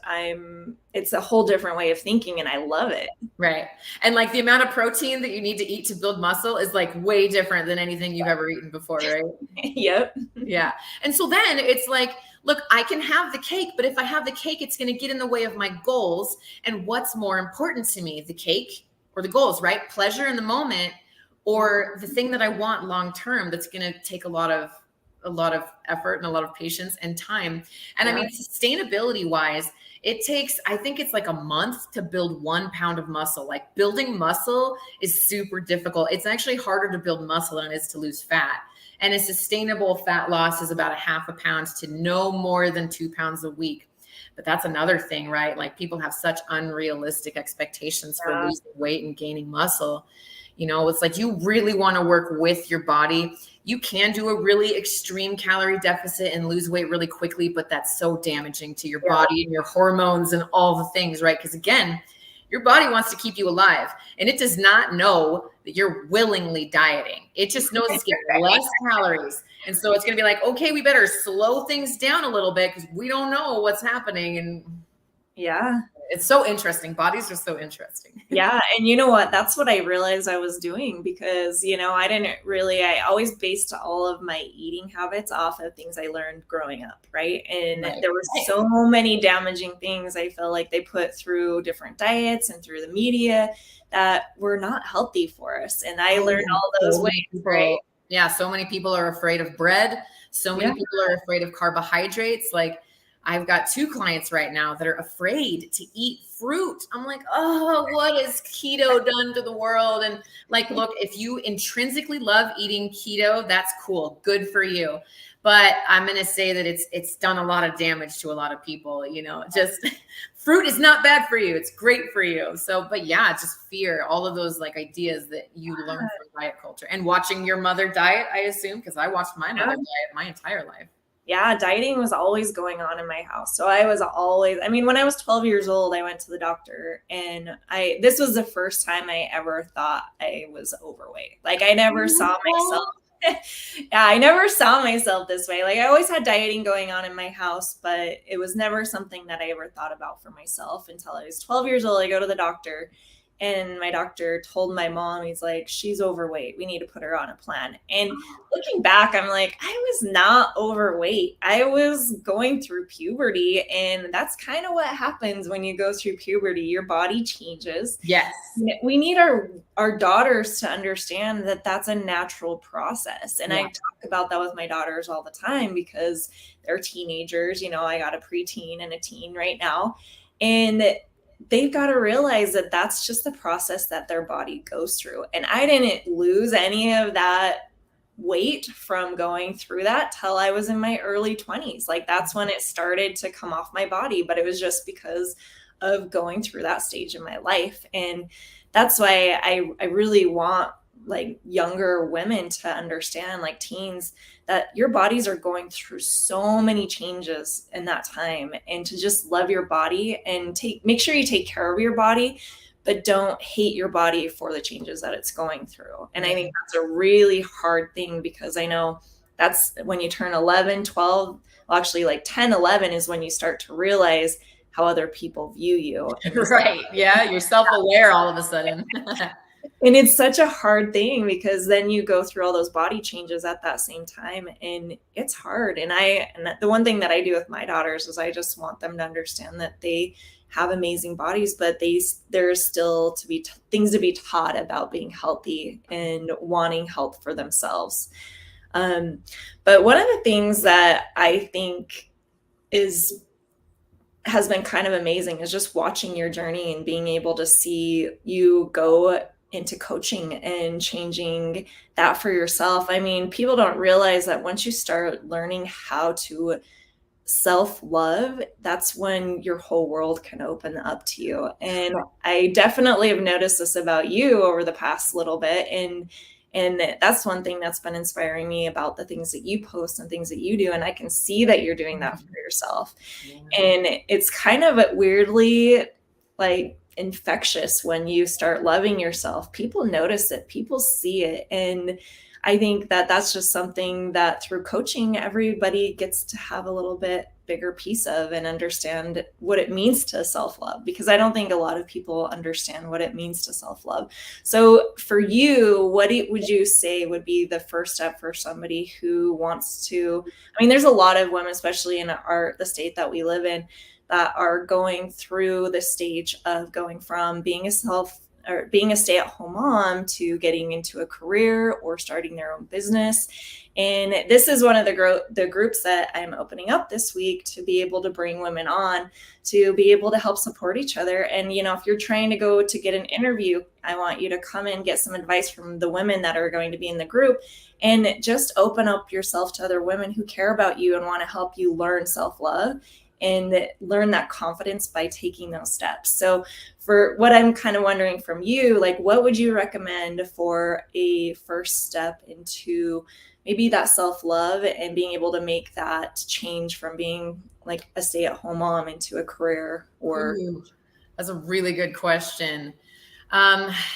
it's a whole different way of thinking and I love it. Right. And like the amount of protein that you need to eat to build muscle is like way different than anything you've ever eaten before, right? Yep. Yeah. And so then it's like, look, I can have the cake, but if I have the cake, it's going to get in the way of my goals. And what's more important to me, the cake or the goals, right? Pleasure in the moment or the thing that I want long-term that's going to take a lot of effort and a lot of patience and time. And I mean, sustainability wise, it takes, I think it's like a month to build 1 pound of muscle. Like building muscle is super difficult. It's actually harder to build muscle than it is to lose fat. And a sustainable fat loss is about 0.5 pound to no more than 2 pounds a week. But that's another thing, right? Like people have such unrealistic expectations for losing weight and gaining muscle. You know, it's like you really want to work with your body. You can do a really extreme calorie deficit and lose weight really quickly, but that's so damaging to your body and your hormones and all the things, right? Because again, your body wants to keep you alive and it does not know that you're willingly dieting. It just knows it's getting less calories. And so it's going to be like, okay, we better slow things down a little bit because we don't know what's happening. And it's so interesting. Bodies are so interesting. Yeah. And you know what? That's what I realized I was doing because, you know, I always based all of my eating habits off of things I learned growing up. Right. And there were so many damaging things I feel like they put through different diets and through the media that were not healthy for us. And I learned all those ways. Right. Yeah. So many people are afraid of bread. So many people are afraid of carbohydrates. Like, I've got 2 clients right now that are afraid to eat fruit. I'm like, oh, what has keto done to the world? And like, look, if you intrinsically love eating keto, that's cool. Good for you. But I'm going to say that it's done a lot of damage to a lot of people. You know, just fruit is not bad for you. It's great for you. So, but yeah, just fear, all of those like ideas that you learn from diet culture and watching your mother diet, I assume, because I watched my mother diet my entire life. Yeah, dieting was always going on in my house. So I was always, when I was 12 years old, I went to the doctor and this was the first time I ever thought I was overweight. Like I never saw myself. I never saw myself this way. Like I always had dieting going on in my house, but it was never something that I ever thought about for myself until I was 12 years old. I go to the doctor and my doctor told my mom, he's like, she's overweight. We need to put her on a plan. And looking back, I'm like, I was not overweight. I was going through puberty. And that's kind of what happens when you go through puberty. Your body changes. Yes. We need our daughters to understand that that's a natural process. And I talk about that with my daughters all the time because they're teenagers. You know, I got a preteen and a teen right now. And they've got to realize that that's just the process that their body goes through. And I didn't lose any of that weight from going through that till I was in my early 20s. Like that's when it started to come off my body, but it was just because of going through that stage in my life. And that's why I really want like younger women to understand, like teens, that your bodies are going through so many changes in that time, and to just love your body and make sure you take care of your body, but don't hate your body for the changes that it's going through. And I think that's a really hard thing, because I know that's when you turn 11, 12, well, actually like 10, 11 is when you start to realize how other people view you. Right. Yeah. You're self-aware all of a sudden. And it's such a hard thing, because then you go through all those body changes at that same time, and it's hard. And the one thing that I do with my daughters is I just want them to understand that they have amazing bodies, but there's still to be things to be taught about being healthy and wanting help for themselves. But one of the things that I think has been kind of amazing is just watching your journey and being able to see you go into coaching and changing that for yourself. I mean, people don't realize that once you start learning how to self-love, that's when your whole world can open up to you. And I definitely have noticed this about you over the past little bit. And that's one thing that's been inspiring me about the things that you post and things that you do. And I can see that you're doing that for yourself. And it's kind of weirdly like infectious when you start loving yourself. People notice it, people see it. And I think that that's just something that through coaching, everybody gets to have a little bit bigger piece of and understand what it means to self-love, because I don't think a lot of people understand what it means to self-love. So for you, what would you say would be the first step for somebody who wants to, I mean, there's a lot of women, especially in the state that we live in, that are going through the stage of going from being a stay-at-home mom to getting into a career or starting their own business. And this is one of the groups that I'm opening up this week to be able to bring women on to be able to help support each other. And, you know, if you're trying to go to get an interview, I want you to come and get some advice from the women that are going to be in the group, and just open up yourself to other women who care about you and want to help you learn self-love and learn that confidence by taking those steps. So for what I'm kind of wondering from you, like, what would you recommend for a first step into maybe that self-love and being able to make that change from being like a stay-at-home mom into a career? Or that's a really good question.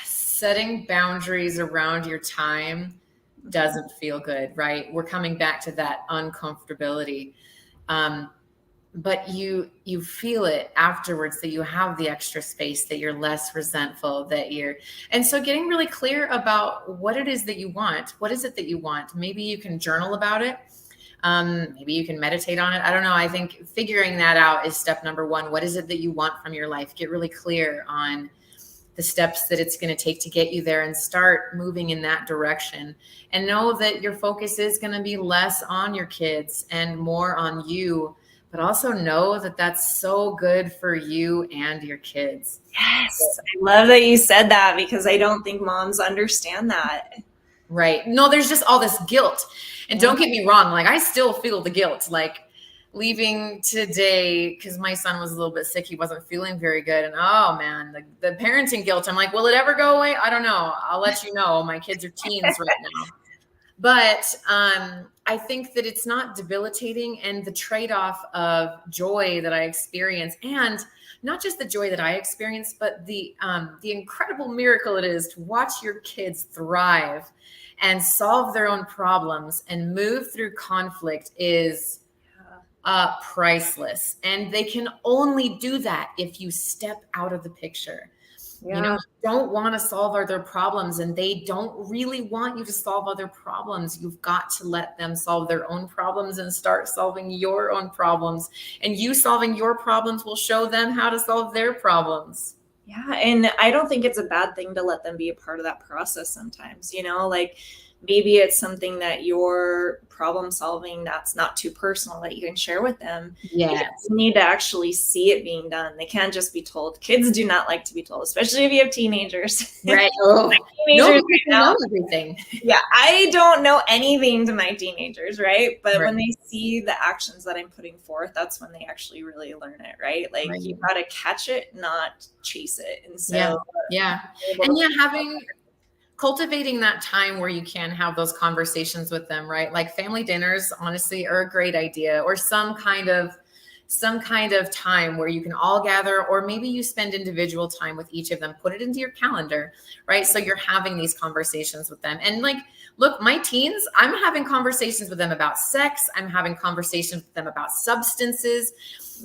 Setting boundaries around your time doesn't feel good, right? We're coming back to that uncomfortability. But you feel it afterwards, that you have the extra space, that you're less resentful, and so getting really clear about what it is that you want. What is it that you want? Maybe you can journal about it. Maybe you can meditate on it. I don't know. I think figuring that out is step number one. What is it that you want from your life? Get really clear on the steps that it's going to take to get you there, and start moving in that direction. And know that your focus is going to be less on your kids and more on you. But also know that that's so good for you and your kids. Yes, I love that you said that, because I don't think moms understand that. Right. No, there's just all this guilt. And don't get me wrong, like I still feel the guilt, like leaving today because my son was a little bit sick. He wasn't feeling very good. And oh man, the parenting guilt. I'm like, will it ever go away? I don't know. I'll let you know. My kids are teens right now. But I think that it's not debilitating, and the trade-off of joy that I experience, and not just the joy that I experience, but the incredible miracle it is to watch your kids thrive and solve their own problems and move through conflict is priceless. And they can only do that if you step out of the picture. You know, Yeah. don't want to solve other problems, and they don't really want you to solve other problems. You've got to let them solve their own problems and start solving your own problems. And you solving your problems will show them how to solve their problems. Yeah. And I don't think it's a bad thing to let them be a part of that process sometimes, like maybe it's something that you're problem solving that's not too personal that you can share with them. Yes. You need to actually see it being done. They can't just be told. Kids do not like to be told, especially if you have teenagers. Right. Oh, Teenagers nobody can know everything. Yeah, I don't know anything to my teenagers, right? But Right. when they see the actions that I'm putting forth, that's when they actually really learn it, right? Like Right. you got to catch it, not chase it. And so, Yeah. And cultivating that time where you can have those conversations with them, right? Like family dinners, honestly, are a great idea, or some kind of time where you can all gather, or maybe you spend individual time with each of them. Put it into your calendar, right? So you're having these conversations with them. And like, look, my teens, I'm having conversations with them about sex. I'm having conversations with them about substances.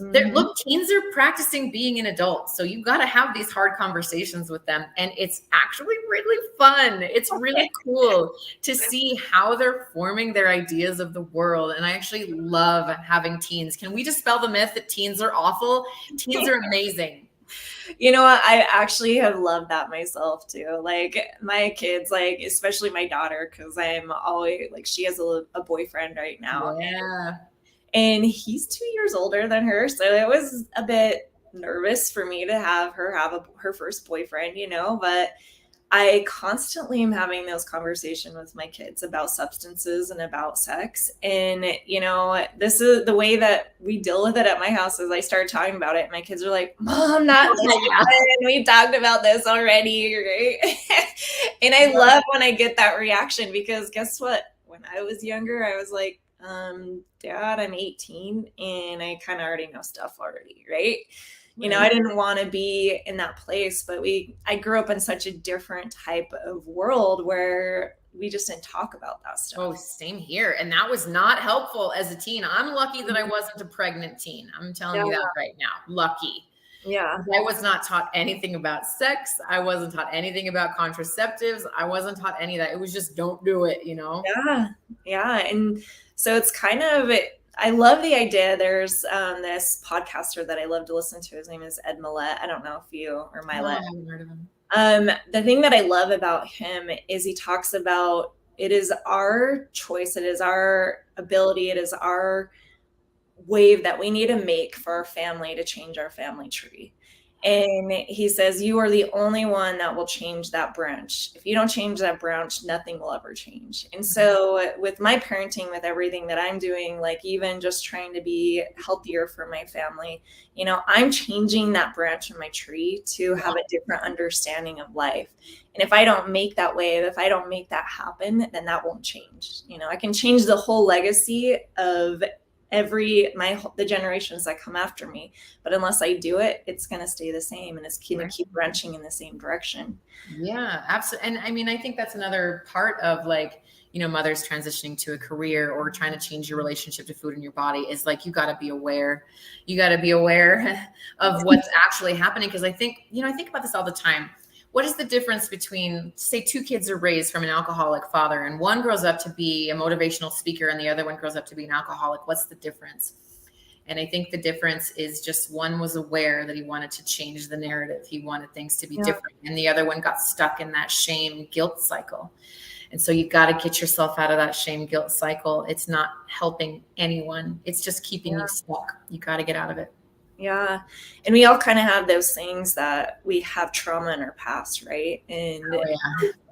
Look, teens are practicing being an adult. So you got to have these hard conversations with them. And it's actually really fun. It's really cool to see how they're forming their ideas of the world. And I actually love having teens. Can we dispel the myth that teens are awful? Teens are amazing. You know what? I actually have loved that myself too. Like my kids, like especially my daughter, because I'm always like, she has a boyfriend right now. Yeah. And he's 2 years older than her. So it was a bit nervous for me to have her have her first boyfriend, but I constantly am having those conversations with my kids about substances and about sex. And, this is the way that we deal with it at my house. As I start talking about it, my kids are like, Mom, not we talked about this already, right? And I love when I get that reaction, because guess what? When I was younger, I was like, Dad, I'm 18 and I kind of already know stuff already, right? I didn't want to be in that place, but I grew up in such a different type of world where we just didn't talk about that stuff. Oh, same here. And that was not helpful as a teen. I'm lucky that I wasn't a pregnant teen. I'm telling you that right now. Lucky. Yeah. I was not taught anything about sex. I wasn't taught anything about contraceptives. I wasn't taught any of that. It was just, don't do it, Yeah. Yeah. And so it's kind of, I love the idea. There's this podcaster that I love to listen to. His name is Ed Millett. I don't know if you or Milett. I haven't heard of him. The thing that I love about him is he talks about it is our choice. It is our ability. It is our wave that we need to make for our family to change our family tree. And he says, you are the only one that will change that branch. If you don't change that branch, nothing will ever change. And so with my parenting, with everything that I'm doing, like even just trying to be healthier for my family, I'm changing that branch in my tree to have a different understanding of life. And if I don't make that wave, if I don't make that happen, then that won't change. I can change the whole legacy of the generations that come after me, but unless I do it, it's going to stay the same, and it's going to keep branching in the same direction. Yeah, absolutely. And I mean, I think that's another part of like, mothers transitioning to a career or trying to change your relationship to food in your body is like, you got to be aware. You got to be aware of what's actually happening. Cause I think about this all the time. What is the difference between, say, two kids are raised from an alcoholic father and one grows up to be a motivational speaker and the other one grows up to be an alcoholic? What's the difference? And I think the difference is just one was aware that he wanted to change the narrative. He wanted things to be different. And the other one got stuck in that shame guilt cycle. And so you got to get yourself out of that shame guilt cycle. It's not helping anyone. It's just keeping you stuck. You got to get out of it. Yeah. And we all kind of have those things that we have trauma in our past, right? And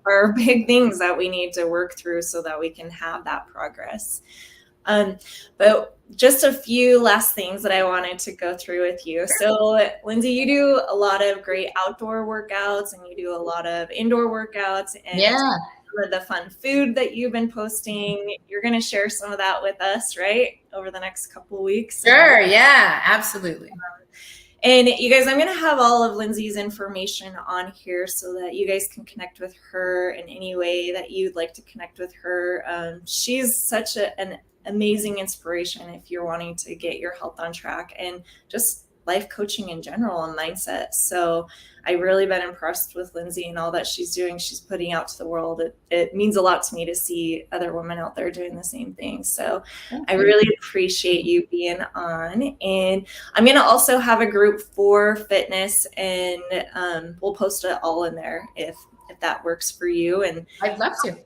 are big things that we need to work through so that we can have that progress. But just a few last things that I wanted to go through with you. So Lyndsey, you do a lot of great outdoor workouts and you do a lot of indoor workouts, and some of the fun food that you've been posting. You're going to share some of that with us, right? Over the next couple of weeks. Sure. Yeah, absolutely. And you guys, I'm going to have all of Lyndsey's information on here so that you guys can connect with her in any way that you'd like to connect with her. She's such an amazing inspiration if you're wanting to get your health on track and just life coaching in general and mindset. So I've really been impressed with Lyndsey and all that she's doing. She's putting out to the world. It means a lot to me to see other women out there doing the same thing. So I really appreciate you being on. And I'm going to also have a group for fitness, and we'll post it all in there if that works for you. And I'd love to.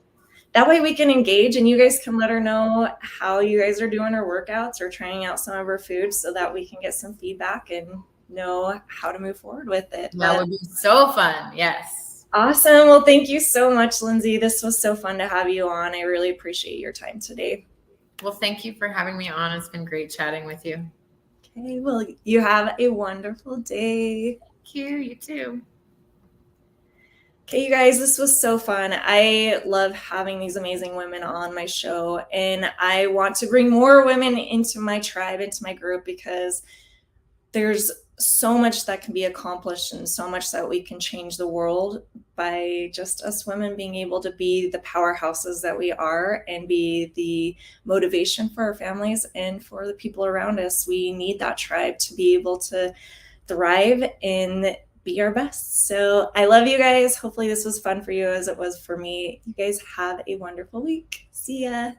That way we can engage, and you guys can let her know how you guys are doing her workouts or trying out some of her foods, so that we can get some feedback and know how to move forward with it. That would be so fun. Yes. Awesome. Well, thank you so much, Lyndsey. This was so fun to have you on. I really appreciate your time today. Well, thank you for having me on. It's been great chatting with you. Okay. Well, you have a wonderful day. Thank you. You too. Okay, you guys, this was so fun. I love having these amazing women on my show, and I want to bring more women into my tribe, into my group, because there's so much that can be accomplished and so much that we can change the world by just us women being able to be the powerhouses that we are and be the motivation for our families and for the people around us. We need that tribe to be able to thrive and be our best. So I love you guys. Hopefully this was fun for you as it was for me. You guys have a wonderful week. See ya.